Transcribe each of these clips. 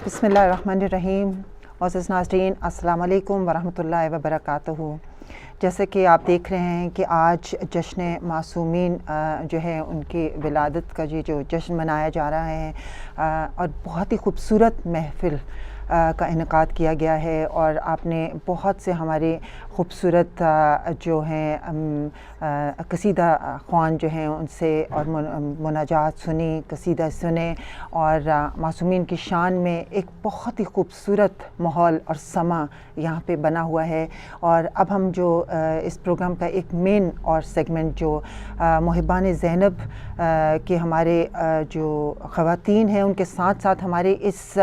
بسم اللہ الرحمن الرحیم. معزز ناظرین السلام علیکم ورحمۃ اللہ وبرکاتہ. جیسے کہ آپ دیکھ رہے ہیں کہ آج جشن معصومین جو ہے ان کی ولادت کا جو جشن منایا جا رہا ہے اور بہت ہی خوبصورت محفل کا انعقاد کیا گیا ہے اور آپ نے بہت سے ہمارے خوبصورت جو ہیں قصیدہ خوان جو ہیں ان سے اور مناجات سنی، قصیدہ سنے اور معصومین کی شان میں ایک بہت ہی خوبصورت ماحول اور سما یہاں پہ بنا ہوا ہے. اور اب ہم جو اس پروگرام کا ایک مین اور سیگمنٹ جو محبان زینب کے ہمارے جو خواتین ہیں ان کے ساتھ ساتھ ہمارے اس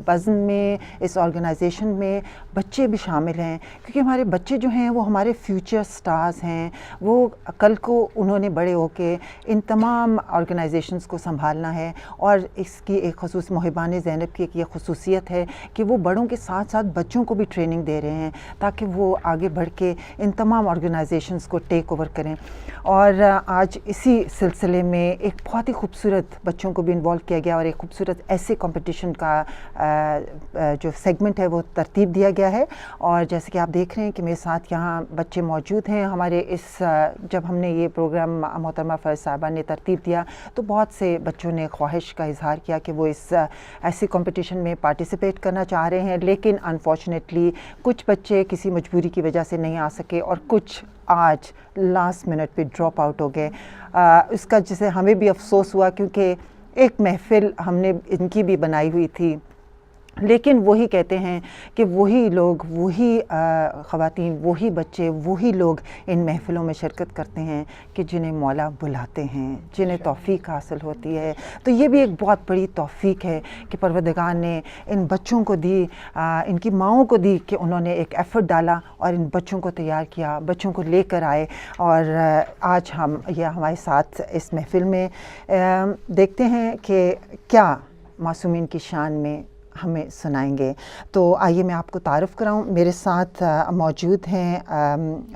بزم میں، اس آرگنائزیشن میں بچے بھی شامل ہیں، کیونکہ ہمارے بچے جو ہیں وہ ہمارے فیوچر سٹارز ہیں. وہ کل کو انہوں نے بڑے ہو کے ان تمام آرگنائزیشنز کو سنبھالنا ہے اور اس کی ایک خصوص محبان زینب کی ایک یہ خصوصیت ہے کہ وہ بڑوں کے ساتھ ساتھ بچوں کو بھی ٹریننگ دے رہے ہیں تاکہ وہ آگے بڑھ کے ان تمام آرگنائزیشنز کو ٹیک اوور کریں. اور آج اسی سلسلے میں ایک بہت ہی خوبصورت بچوں کو بھی انوالو کیا گیا اور ایک خوبصورت ایسے کمپٹیشن کا جو سیگمنٹ ہے وہ ترتیب دیا گیا ہے. اور جیسے کہ آپ دیکھ رہے ہیں کہ میرے ساتھ یہاں بچے موجود ہیں. ہمارے اس جب ہم نے یہ پروگرام محترمہ فیض صاحبہ نے ترتیب دیا تو بہت سے بچوں نے خواہش کا اظہار کیا کہ وہ اس ایسی کمپٹیشن میں پارٹیسپیٹ کرنا چاہ رہے ہیں، لیکن انفارچونیٹلی کچھ بچے کسی مجبوری کی وجہ سے نہیں آ سکے اور کچھ آج لاسٹ منٹ پہ ڈراپ آؤٹ ہو گئے. اس کا جسے ہمیں بھی افسوس ہوا کیونکہ ایک محفل ہم نے ان کی بھی بنائی ہوئی تھی، لیکن وہی کہتے ہیں کہ وہی لوگ، وہی خواتین، وہی بچے، وہی لوگ ان محفلوں میں شرکت کرتے ہیں کہ جنہیں مولا بلاتے ہیں، جنہیں توفیق حاصل ہوتی ہے. تو یہ بھی ایک بہت بڑی توفیق ہے کہ پروردگار نے ان بچوں کو دی، ان کی ماؤں کو دی کہ انہوں نے ایک ایفرٹ ڈالا اور ان بچوں کو تیار کیا، بچوں کو لے کر آئے. اور آج ہم یہ ہمارے ساتھ اس محفل میں دیکھتے ہیں کہ کیا معصومین کی شان میں ہمیں سنائیں گے. تو آئیے میں آپ کو تعارف کراؤں. میرے ساتھ موجود ہیں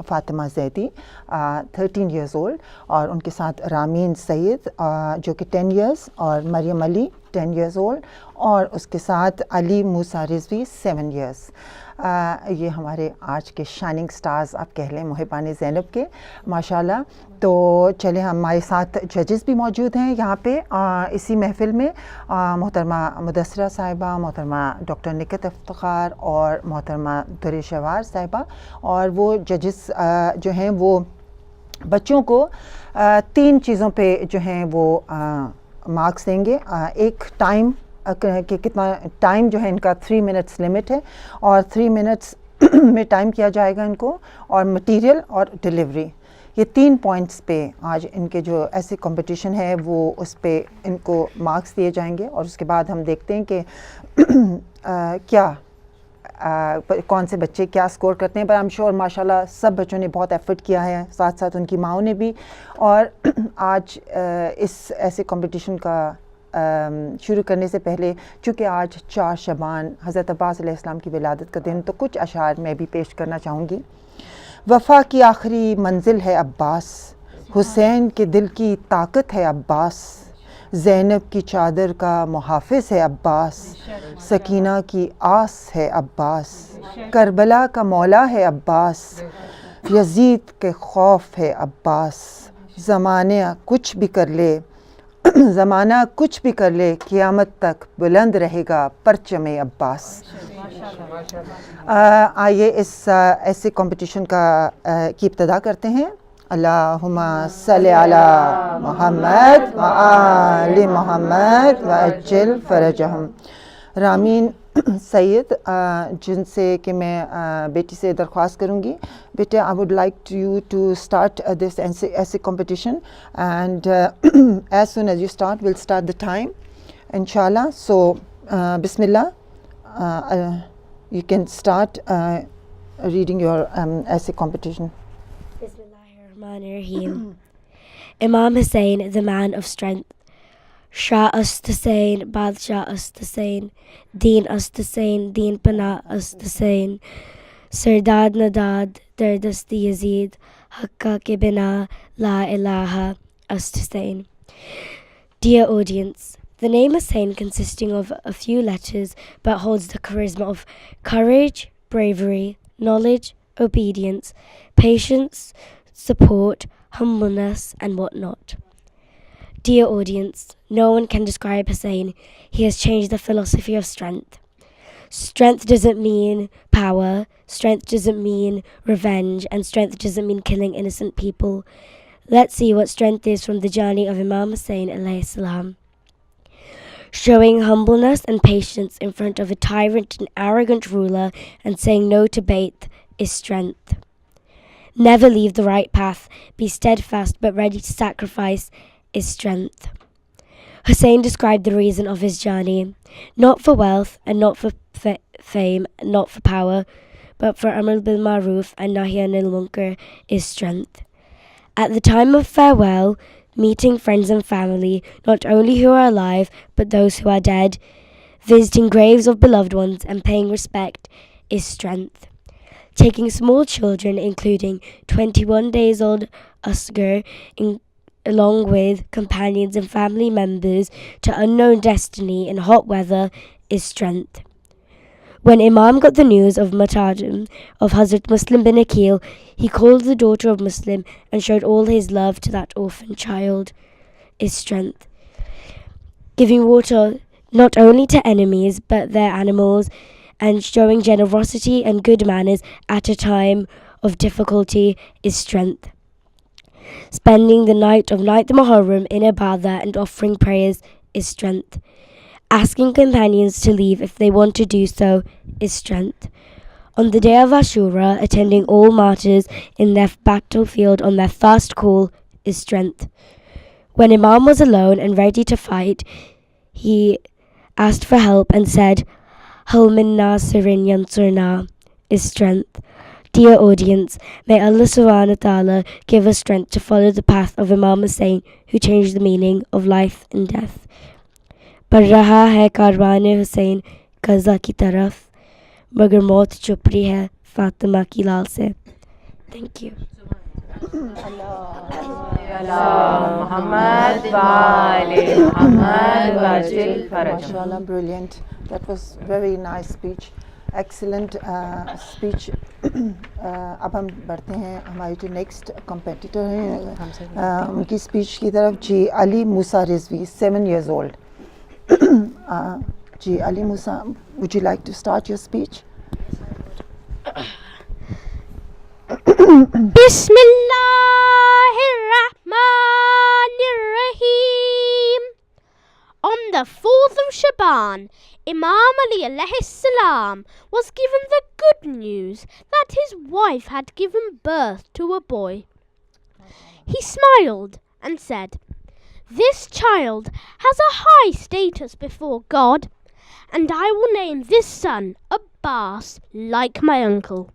فاطمہ زیدی 13 ایئرز اولڈ، اور ان کے ساتھ رامین سید جو کہ 10 ایئرز، اور مریم علی 10 ایئرز اولڈ، اور اس کے ساتھ علی موسیٰ رضوی 7 ایئرز. یہ ہمارے آج کے شائننگ سٹارز آپ کہہ لیں محبان زینب کے ماشاءاللہ. تو چلیں ہمارے ساتھ ججز بھی موجود ہیں یہاں پہ اسی محفل میں، محترمہ مدثرہ صاحبہ، محترمہ ڈاکٹر نکہت افتخار اور محترمہ در شوار صاحبہ. اور وہ ججز جو ہیں وہ بچوں کو 3 چیزوں پہ جو ہیں وہ مارکس دیں گے. ایک ٹائم کہ کتنا ٹائم جو ہے ان کا 3 منٹس لمٹ ہے، اور 3 منٹس میں ٹائم کیا جائے گا ان کو، اور مٹیریل اور ڈیلیوری. یہ 3 پوائنٹس پہ آج ان کے جو ایسے کمپٹیشن ہے وہ اس پہ ان کو مارکس دیے جائیں گے. اور اس کے بعد ہم دیکھتے ہیں کہ کیا کون سے بچے کیا سکور کرتے ہیں. پر I'm sure ماشاءاللہ سب بچوں نے بہت ایفرٹ کیا ہے، ساتھ ساتھ ان کی ماؤں نے بھی. اور آج اس ایسے کمپٹیشن کا شروع کرنے سے پہلے، چونکہ آج 4 شعبان حضرت عباس علیہ السلام کی ولادت کا دن، تو کچھ اشعار میں بھی پیش کرنا چاہوں گی. وفا کی آخری منزل ہے عباس، حسین کے دل کی طاقت ہے عباس، زینب کی چادر کا محافظ ہے عباس، سکینہ کی آس ہے عباس، کربلا کا مولا ہے عباس، یزید کے خوف ہے عباس، زمانہ کچھ بھی کر لے، زمانہ کچھ بھی کر لے، قیامت تک بلند رہے گا پرچم عباس. آئیے اس ایسے کمپٹیشن کی ابتدا کرتے ہیں. اللہم صلی علی محمد و آل محمد وعجل فرجہم. رامین سید جن سے کہ میں بیٹی سے درخواست کروں گی، بیٹے I would like you to start this essay competition, and as soon as you start we'll start the time inshallah. So bismillah, you can start reading your essay competition. Bismillahirrahmanirrahim. Imam Hussain, the man of strength, Shah Ustusain, Badshah Ustusain, Deen Ustusain, Deen Pana Ustusain, Sardad Nadad, Dardasti Yazid, Hakka ke bina, La ilaha Ustusain. Dear audience, The name Hussein consisting of a few letters but holds the charisma of courage, bravery, knowledge, obedience, patience, support, humbleness and whatnot. Dear audience, no one can describe Hussein. He has changed the philosophy of strength. Strength doesn't mean power, strength doesn't mean revenge, and strength doesn't mean killing innocent people. Let's see what strength is from the journey of Imam Hussein alayhi salam. Showing humbleness and patience in front of a tyrant and arrogant ruler and saying no to bait is strength. Never leave the right path, be steadfast but ready to sacrifice is strength. Hussein described the reason of his journey, not for wealth and not for fame, not for power, but for Amr bil Ma'ruf and Nahy anil Munkar is strength. At the time of farewell, meeting friends and family, not only who are alive, but those who are dead, visiting graves of beloved ones and paying respect is strength. Taking small children, including 21 days old Asghar, along with companions and family members to unknown destiny in hot weather is strength. When Imam got the news of martyrdom of Hazrat Muslim bin Aqil, he called the daughter of Muslim and showed all his love to that orphan child is strength. Giving water not only to enemies but their animals and showing generosity and good manners at a time of difficulty is strength. Spending the night of Ninth Muharram in Ibadah and offering prayers is strength. Asking companions to leave if they want to do so is strength. On the day of Ashura, attending all martyrs in their battlefield on their first call is strength. When Imam was alone and ready to fight, he asked for help and said, Hal min nasirin yansurna is strength. Dear audience, may Allah subhanahu wa ta'ala give us strength to follow the path of Imam Hussein, who changed the meaning of life and death. बढ़ रहा है कारवान हुसैन कज़ा की तरफ मगर मौत छुप रही है फातिमा की लाल से. Thank you. MashaAllah, brilliant. That was very nice speech. Excellent speech. अब हम बढ़ते हैं हमारे जो नेक्स्ट कॉम्पिटिटर हैं उनकी स्पीच की तरफ. जी अली मूसा Rizvi, 7 years old. Ji Ali Musa, would you like to start your speech? Bismillahirrahmanirrahim. On the 4th of Shaban, Imam Ali alayhi salam was given the good news that his wife had given birth to a boy. He smiled and said, "This child has a high status before God, and I will name this son Abbas like my uncle."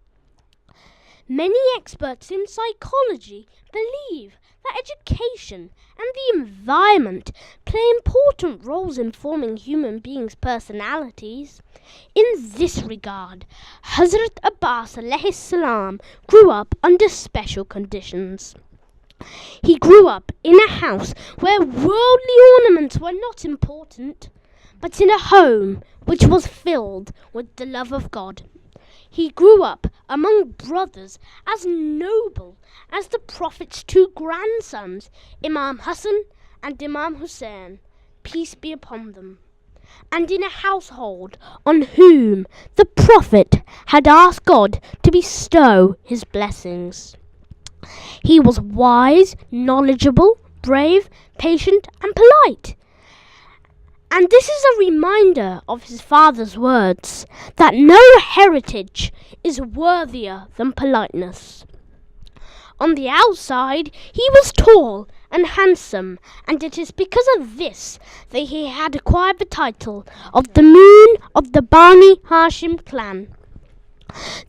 Many experts in psychology believe that education and the environment play important roles in forming human beings' personalities. In this regard, Hazrat Abbas alayhi salam grew up under special conditions. He grew up in a house where worldly ornaments were not important, but in a home which was filled with the love of God. He grew up among brothers as noble as the Prophet's 2 grandsons, Imam Hassan and Imam Hussein, peace be upon them, and in a household on whom the Prophet had asked God to bestow his blessings. He was wise, knowledgeable, brave, patient, and polite. And this is a reminder of his father's words, that no heritage is worthier than politeness. On the outside, he was tall and handsome, and it is because of this that he had acquired the title of the Moon of the Bani Hashim clan.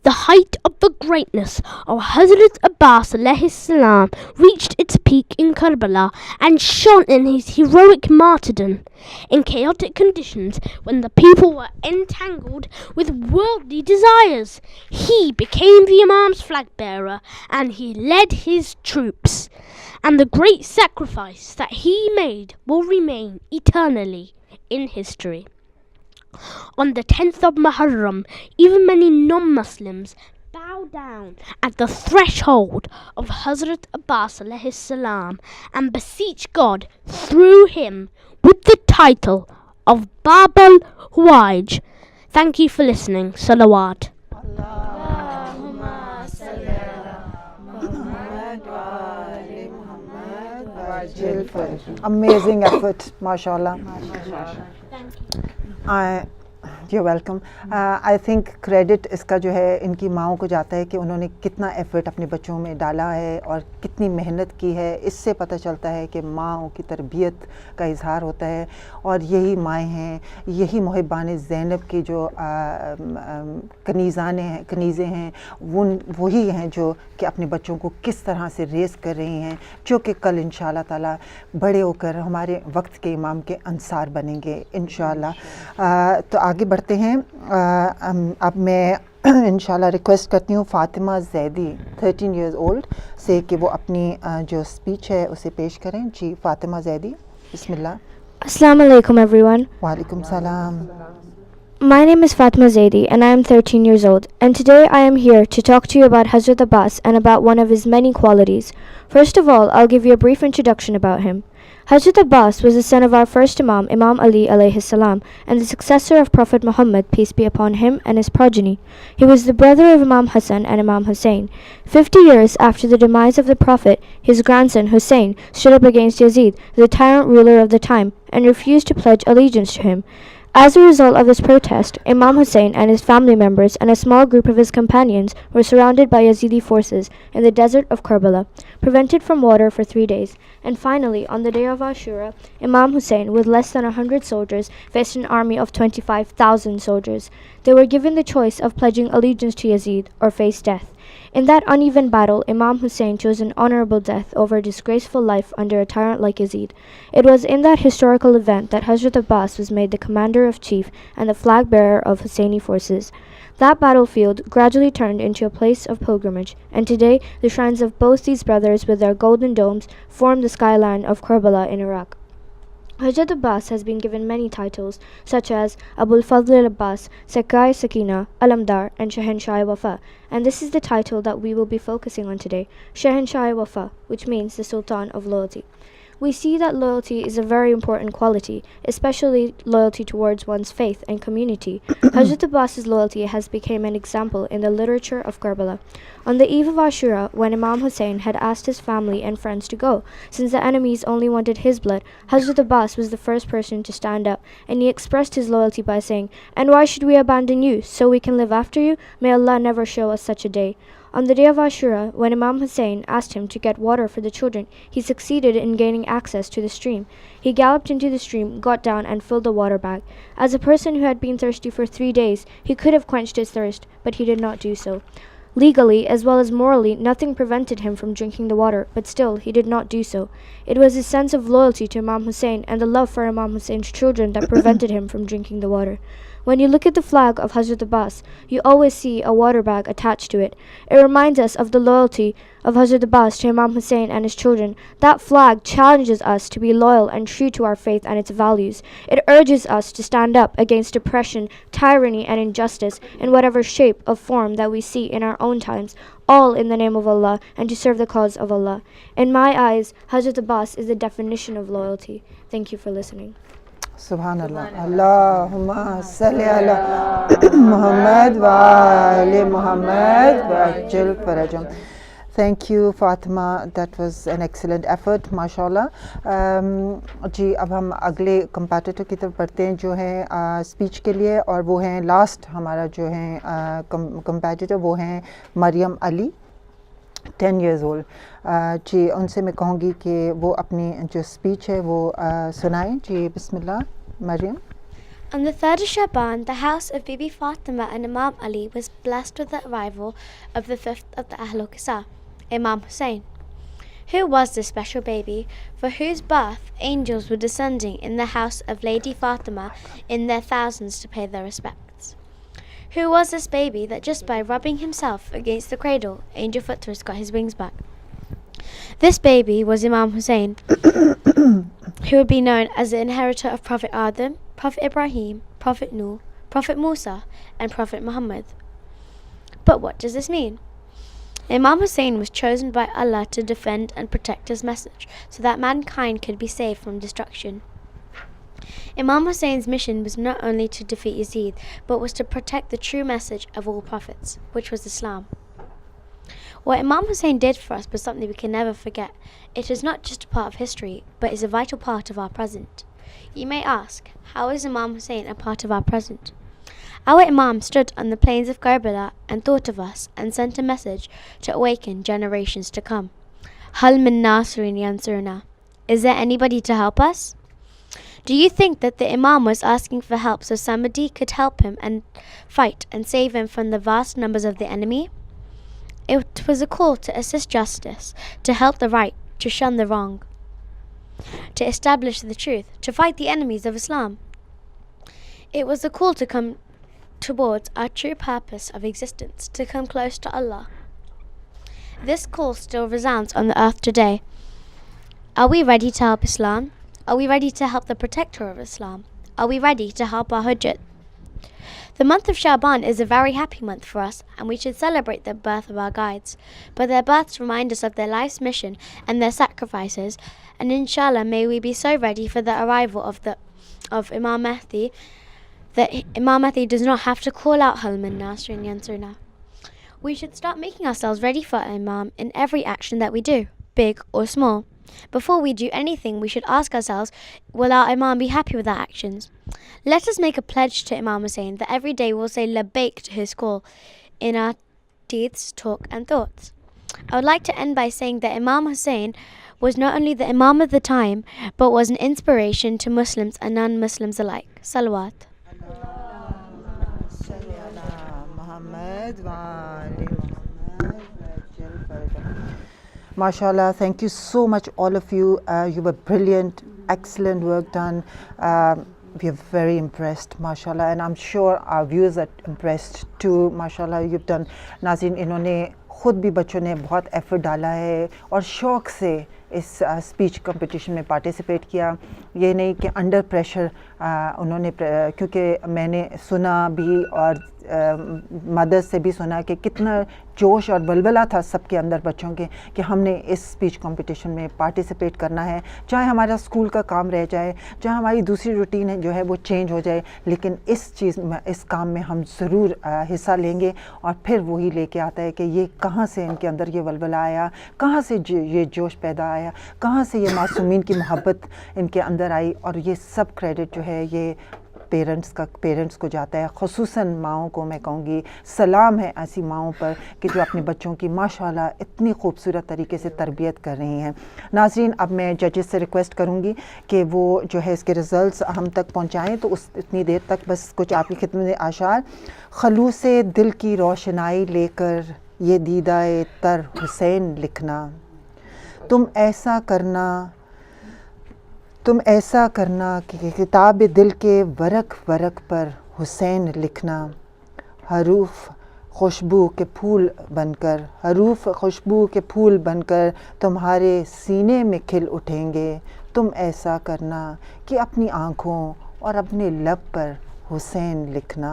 The height of the greatness of Hazrat Abbas alayhi salam reached its peak in Karbala and shone in his heroic martyrdom. In chaotic conditions, when the people were entangled with worldly desires, he became the Imam's flag bearer and he led his troops. And the great sacrifice that he made will remain eternally in history. On the 10th of Muharram, even many non-Muslims bow down at the threshold of Hazrat Abbas alayhi salam and beseech God through him with the title of Bab al-Huwaj. Thank you for listening. Salawat. Amazing effort, mashallah. You're welcome. I think credit इसका जो है इनकी माँओं को जाता है कि उन्होंने कितना एफ़र्ट अपने बच्चों में डाला है और कितनी मेहनत की है. इससे पता चलता है कि माँओं की तरबियत का इजहार होता है और यही माएँ हैं, यही मुहिबान ज़ैनब की जो कनीज़े हैं वही हैं जो कि अपने बच्चों को किस तरह से रेस कर रही हैं, जो कि कल इंशाअल्लाह ताला बड़े होकर हमारे वक्त के इमाम के अंसार बनेंगे इंशाअल्लाह. तो आगे बढ़ते हैं. अब मैं इंशाल्लाह रिक्वेस्ट करती हूँ फ़ातिमा ज़ैदी 13 years old से कि वो अपनी जो स्पीच है उसे पेश करें. जी फ़ातिमा ज़ैदी, बिस्मिल्लाह. Assalamu alaikum everyone. वालेकुम सलाम. My name is Fatma Zaidi and I am 13 years old, and today I am here to talk to you about Hazrat Abbas and about one of his many qualities. First of all, I'll give you a brief introduction about him. Hazrat Abbas was the son of our first Imam, Imam Ali alayhi salam, and the successor of Prophet Muhammad, peace be upon him, and his progeny. He was the brother of Imam Hassan and Imam Hussein. 50 years after the demise of the Prophet, his grandson Hussein stood up against Yazid, the tyrant ruler of the time, and refused to pledge allegiance to him. As a result of this protest, Imam Hussein and his family members and a small group of his companions were surrounded by Yazidi forces in the desert of Karbala, prevented from water for 3 days, and finally, on the day of Ashura, Imam Hussein, with less than 100 soldiers, faced an army of 25,000 soldiers. They were given the choice of pledging allegiance to Yazid or face death. In that uneven battle, Imam Hussein chose an honorable death over a disgraceful life under a tyrant like Yazid. It was in that historical event that Hazrat Abbas was made the commander-in-chief and the flag-bearer of Husseini forces. That battlefield gradually turned into a place of pilgrimage, and today the shrines of both these brothers with their golden domes form the skyline of Karbala in Iraq. Hazrat Abbas has been given many titles, such as Abul Fadl al-Abbas, Sakai Sakina, Alamdar, and Shahenshah-e-Wafa, and this is the title that we will be focusing on today, Shahenshah-e-Wafa, which means the Sultan of Loyalty. We see that loyalty is a very important quality, especially loyalty towards one's faith and community. Hazrat Abbas's loyalty has become an example in the literature of Karbala. On the eve of Ashura, when Imam Hussein had asked his family and friends to go, since the enemies only wanted his blood, Hazrat Abbas was the first person to stand up, and he expressed his loyalty by saying, "And why should we abandon you, so we can live after you? May Allah never show us such a day." On the day of Ashura, when Imam Hussein asked him to get water for the children, he succeeded in gaining access to the stream. He galloped into the stream, got down, and filled the water bag. As a person who had been thirsty for 3 days, he could have quenched his thirst, but he did not do so. Legally, as well as morally, nothing prevented him from drinking the water, but still, he did not do so. It was his sense of loyalty to Imam Hussein and the love for Imam Hussein's children that prevented him from drinking the water. When you look at the flag of Hazrat Abbas, you always see a water bag attached to it. It reminds us of the loyalty of Hazrat Abbas to Imam Hussein and his children. That flag challenges us to be loyal and true to our faith and its values. It urges us to stand up against oppression, tyranny, and injustice in whatever shape or form that we see in our own times, all in the name of Allah and to serve the cause of Allah. In my eyes, Hazrat Abbas is the definition of loyalty. Thank you for listening. Subhanallah. Allahumma salli ala Muhammad wa ali Muhammad wa ajil farajam. Thank you Fatima, that was an excellent effort, mashallah. जी अब हम अगले competitor की तरफ बढ़ते हैं जो हैं speech के लिए, और वो हैं लास्ट हमारा जो हैं competitor, वो हैं मरियम अली 10 years old. जी उनसे मैं कहूँगी कि वो अपनी जो स्पीच है वो सुनाएं. जी बिस्मिल्लाह Maryam. On the 3rd of Shaban, the house of Bibi Fatima and Imam Ali was blessed with the arrival of the 5th of the Ahlul Qisa, Imam Hussein. Who was this special baby for whose birth angels were descending in the house of Lady Fatima in their thousands to pay their respects? Who was this baby that just by rubbing himself against the cradle, Angel Footers got his wings back? This baby was Imam Hussein. who would be known as the inheritor of Prophet Adam, Prophet Ibrahim, Prophet Nuh, Prophet Musa, and Prophet Muhammad. But what does this mean? Imam Hussein was chosen by Allah to defend and protect his message so that mankind could be saved from destruction. Imam Hussein's mission was not only to defeat Yazid, but was to protect the true message of all prophets, which was Islam. What Imam Hussein did for us was something we can never forget. It is not just a part of history, but is a vital part of our present. You may ask, how is Imam Hussein a part of our present? Our Imam stood on the plains of Karbala and thought of us and sent a message to awaken generations to come. Hal min nasirin yansurna. Is there anybody to help us? Do you think that the Imam was asking for help so somebody could help him and fight and save him from the vast numbers of the enemy? It was a call to assist justice, to help the right, to shun the wrong, to establish the truth, to fight the enemies of Islam. It was a call to come towards our true purpose of existence, to come close to Allah. This call still resounds on the earth today. Are we ready to help Islam? Are we ready to help the protector of Islam? Are we ready to help our Hujjat? The month of Shaban is a very happy month for us, and we should celebrate the birth of our guides. But their births remind us of their life's mission and their sacrifices, and inshallah may we be so ready for the arrival of Imam Mahdi that Imam Mahdi does not have to call out Hal min Nasrin Yansurna. We should start making ourselves ready for Imam in every action that we do, big or small. Before we do anything, we should ask ourselves, will our Imam be happy with our actions? Let us make a pledge to Imam Hussein that every day we'll say labbaik to his call in our deeds, talk and thoughts. I would like to end by saying that Imam Hussein was not only the Imam of the time, but was an inspiration to Muslims and non-Muslims alike. Salawat. MashaAllah, thank you so much, all of you. You were brilliant, excellent work done. We are very impressed, MashaAllah, and I'm sure our viewers are impressed too. MashaAllah, you've done. नाज़रीन, इन्होंने खुद भी बच्चों ने बहुत effort डाला है और शौक़ से इस स्पीच कंपटीशन में पार्टिसिपेट किया. ये नहीं कि अंडर प्रेशर उन्होंने, क्योंकि मैंने सुना भी और मदद से भी सुना कि कितना जोश और बलबला था सबके अंदर बच्चों के कि हमने इस स्पीच कंपटीशन में पार्टिसिपेट करना है, चाहे हमारा स्कूल का काम रह जाए, चाहे हमारी दूसरी रूटीन है जो है वो चेंज हो जाए, लेकिन इस चीज़ में, इस काम में हम ज़रूर हिस्सा लेंगे. और फिर वही लेके आता है कि ये कहाँ से इनके अंदर ये बलबला आया, कहाँ से ये जोश पैदा आया, कहाँ से ये मासूमीन की मोहब्बत इनके अंदर आई. और ये सब क्रेडिट जो है ये पेरेंट्स को जाता है. ख़ुसूसन माओं को मैं कहूँगी सलाम है ऐसी माओं पर कि जो अपने बच्चों की माशाल्लाह इतनी खूबसूरत तरीके से तरबियत कर रही हैं. नाज़रीन, अब मैं जजेस से रिक्वेस्ट करूँगी कि वो जो है इसके रिज़ल्ट्स हम तक पहुँचाएँ, तो उस इतनी देर तक बस कुछ आपकी खिदमत में आशार. खलूसे दिल की रोशनाई लेकर ये दीदाए तर हुसैन लिखना, तुम ऐसा करना कि किताब दिल के वरक वरक पर हुसैन लिखना. हरूफ खुशबू के फूल बनकर तुम्हारे सीने में खिल उठेंगे. तुम ऐसा करना कि अपनी आँखों और अपने लब पर हुसैन लिखना.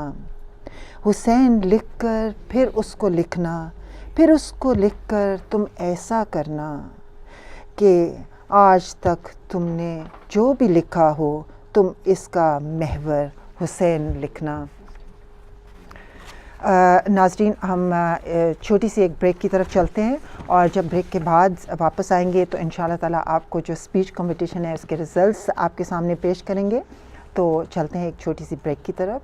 हुसैन लिखकर फिर उसको लिखना, फिर उसको लिखकर तुम ऐसा करना कि आज तक तुमने जो भी लिखा हो तुम इसका महवर हुसैन लिखना. नाज़रीन, हम छोटी सी एक ब्रेक की तरफ चलते हैं और जब ब्रेक के बाद वापस आएंगे तो इंशाल्लाह ताला आपको जो स्पीच कंपटीशन है उसके रिज़ल्ट्स आपके सामने पेश करेंगे. तो चलते हैं एक छोटी सी ब्रेक की तरफ.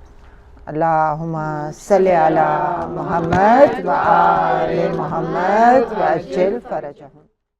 अल्लाहुम्मा सल्ली अला मुहम्मद व आले मुहम्मद व अज्जिल फरजहुम.